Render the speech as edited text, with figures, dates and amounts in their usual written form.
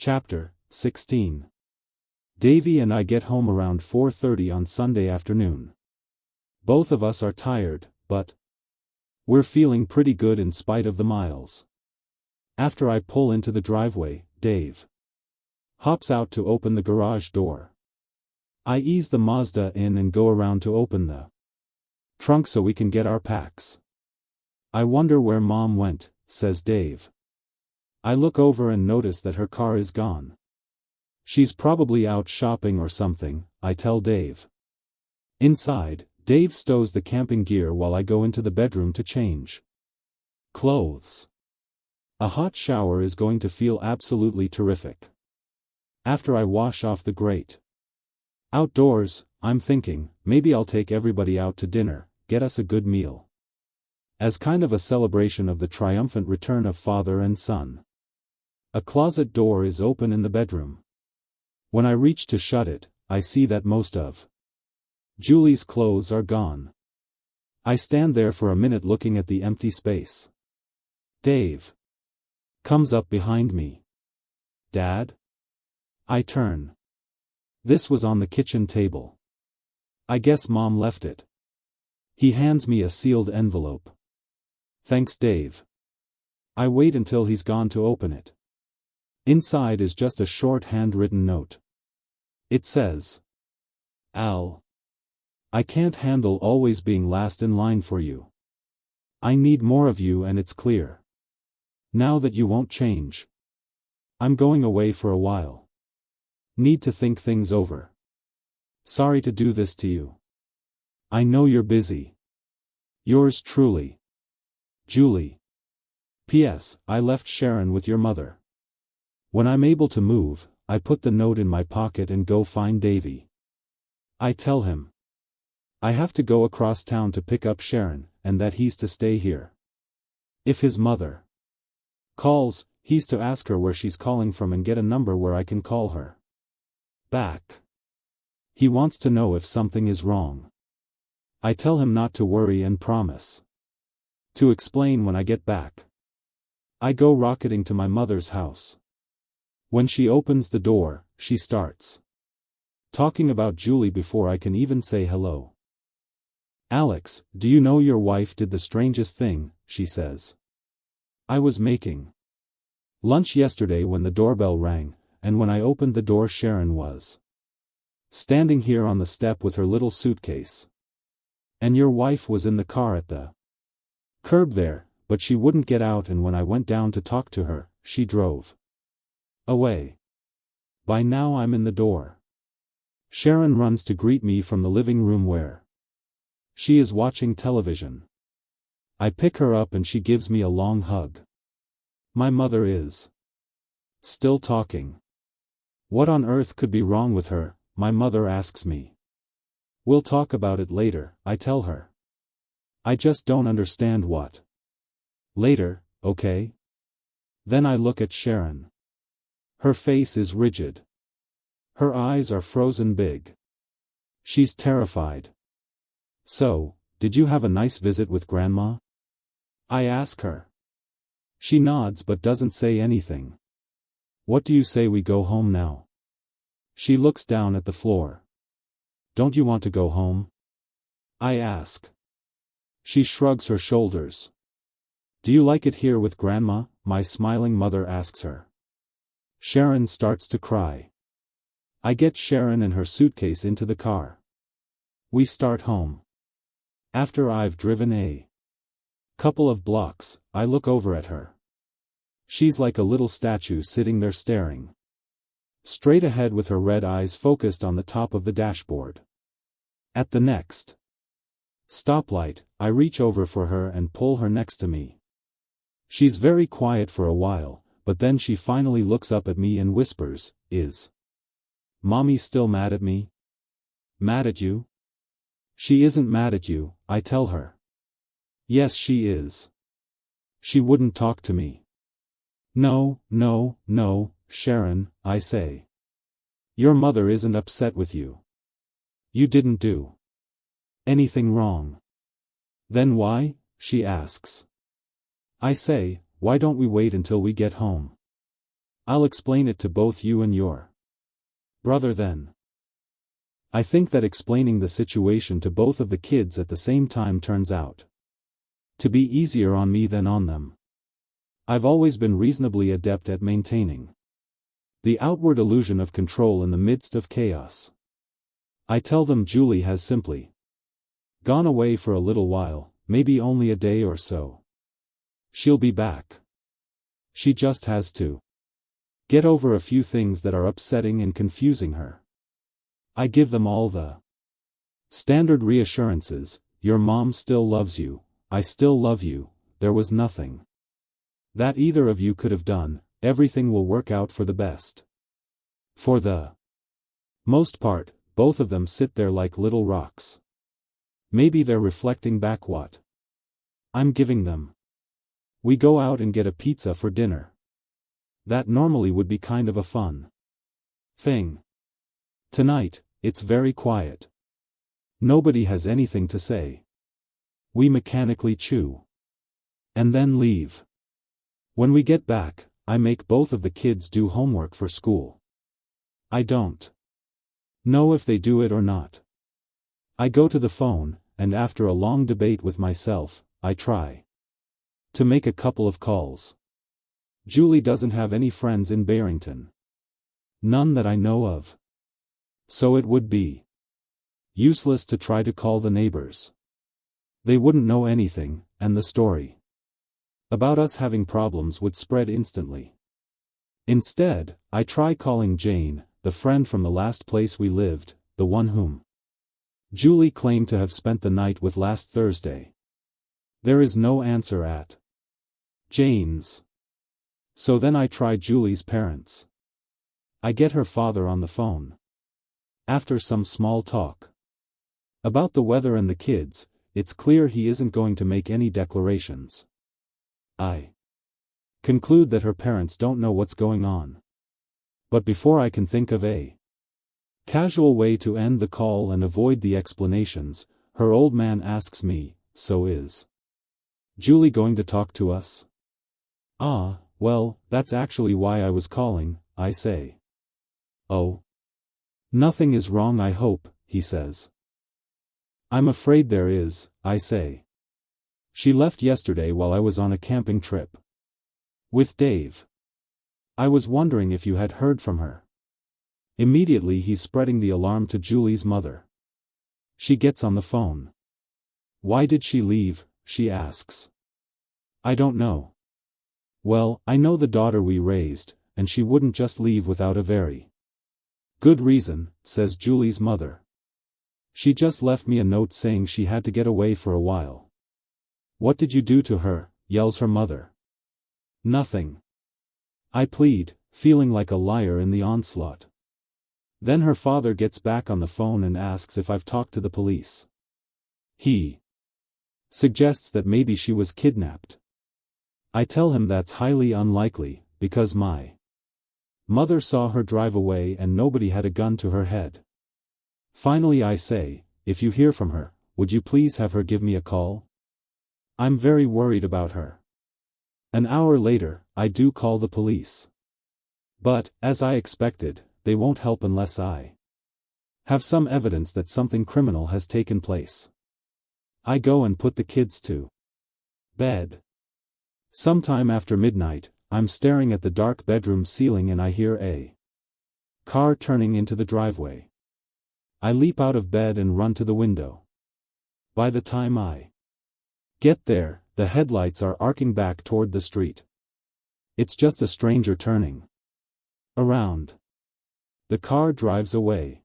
Chapter 16. Davy and I get home around 4:30 on Sunday afternoon. Both of us are tired, but we're feeling pretty good in spite of the miles. After I pull into the driveway, Dave hops out to open the garage door. I ease the Mazda in and go around to open the trunk so we can get our packs. "I wonder where Mom went," says Dave. I look over and notice that her car is gone. "She's probably out shopping or something," I tell Dave. Inside, Dave stows the camping gear while I go into the bedroom to change clothes. A hot shower is going to feel absolutely terrific. After I wash off the grate. Outdoors, I'm thinking, maybe I'll take everybody out to dinner, get us a good meal. As kind of a celebration of the triumphant return of father and son. A closet door is open in the bedroom. When I reach to shut it, I see that most of Julie's clothes are gone. I stand there for a minute looking at the empty space. Dave comes up behind me. "Dad?" I turn. This was on the kitchen table. "I guess Mom left it." He hands me a sealed envelope. "Thanks, Dave." I wait until he's gone to open it. Inside is just a short handwritten note. It says, "Al, I can't handle always being last in line for you. I need more of you, and it's clear now that you won't change. I'm going away for a while. Need to think things over. Sorry to do this to you. I know you're busy. Yours truly, Julie. P.S. I left Sharon with your mother. When I'm able to move, I put the note in my pocket and go find Davy. I tell him I have to go across town to pick up Sharon, and that he's to stay here. If his mother calls, he's to ask her where she's calling from and get a number where I can call her back. He wants to know if something is wrong. I tell him not to worry and promise to explain when I get back. I go rocketing to my mother's house. When she opens the door, she starts talking about Julie before I can even say hello. "Alex, do you know your wife did the strangest thing," she says. "I was making lunch yesterday when the doorbell rang, and when I opened the door Sharon was standing here on the step with her little suitcase. And your wife was in the car at the curb there, but she wouldn't get out, and when I went down to talk to her, she drove away. By now I'm in the door. Sharon runs to greet me from the living room where she is watching television. I pick her up and she gives me a long hug. My mother is still talking. What on earth could be wrong with her, my mother asks me. We'll talk about it later, I tell her. I just don't understand what. Later, okay? Then I look at Sharon. Her face is rigid. Her eyes are frozen big. She's terrified. "So, did you have a nice visit with Grandma?" I ask her. She nods but doesn't say anything. "What do you say we go home now?" She looks down at the floor. "Don't you want to go home?" I ask. She shrugs her shoulders. "Do you like it here with Grandma?" my smiling mother asks her. Sharon starts to cry. I get Sharon and her suitcase into the car. We start home. After I've driven a couple of blocks, I look over at her. She's like a little statue sitting there staring straight ahead with her red eyes focused on the top of the dashboard. At the next stoplight, I reach over for her and pull her next to me. She's very quiet for a while, but then she finally looks up at me and whispers, "Is Mommy still mad at me?" "Mad at you?" "She isn't mad at you," I tell her. "Yes, she is. She wouldn't talk to me." No, Sharon," I say. "Your mother isn't upset with you. You didn't do anything wrong." "Then why?" she asks. I say, "Why don't we wait until we get home?" I'll explain it to both you and your brother then. I think that explaining the situation to both of the kids at the same time turns out to be easier on me than on them. I've always been reasonably adept at maintaining the outward illusion of control in the midst of chaos. I tell them Julie has simply gone away for a little while, maybe only a day or so. She'll be back. She just has to get over a few things that are upsetting and confusing her. I give them all the standard reassurances: your mom still loves you, I still love you, there was nothing that either of you could have done, everything will work out for the best. For the most part, both of them sit there like little rocks. Maybe they're reflecting back what I'm giving them. We go out and get a pizza for dinner. That normally would be kind of a fun thing. Tonight, it's very quiet. Nobody has anything to say. We mechanically chew and then leave. When we get back, I make both of the kids do homework for school. I don't know if they do it or not. I go to the phone, and after a long debate with myself, I try to make a couple of calls. Julie doesn't have any friends in Barrington. None that I know of. So it would be useless to try to call the neighbors. They wouldn't know anything, and the story about us having problems would spread instantly. Instead, I try calling Jane, the friend from the last place we lived, the one whom Julie claimed to have spent the night with last Thursday. There is no answer at Jane's. So then I try Julie's parents. I get her father on the phone. After some small talk about the weather and the kids, it's clear he isn't going to make any declarations. I conclude that her parents don't know what's going on. But before I can think of a casual way to end the call and avoid the explanations, her old man asks me, "So is Julie going to talk to us?" "Ah, well, that's actually why I was calling," I say. "Oh. Nothing is wrong, I hope," he says. "I'm afraid there is," I say. "She left yesterday while I was on a camping trip with Dave. I was wondering if you had heard from her." Immediately he's spreading the alarm to Julie's mother. She gets on the phone. "Why did she leave?" she asks. "I don't know." "Well, I know the daughter we raised, and she wouldn't just leave without a very good reason," says Julie's mother. "She just left me a note saying she had to get away for a while." "What did you do to her?" yells her mother. "Nothing," I plead, feeling like a liar in the onslaught. Then her father gets back on the phone and asks if I've talked to the police. He suggests that maybe she was kidnapped. I tell him that's highly unlikely, because my mother saw her drive away and nobody had a gun to her head. Finally I say, "If you hear from her, would you please have her give me a call? I'm very worried about her." An hour later, I do call the police. But, as I expected, they won't help unless I have some evidence that something criminal has taken place. I go and put the kids to bed. Sometime after midnight, I'm staring at the dark bedroom ceiling and I hear a car turning into the driveway. I leap out of bed and run to the window. By the time I get there, the headlights are arcing back toward the street. It's just a stranger turning around. The car drives away.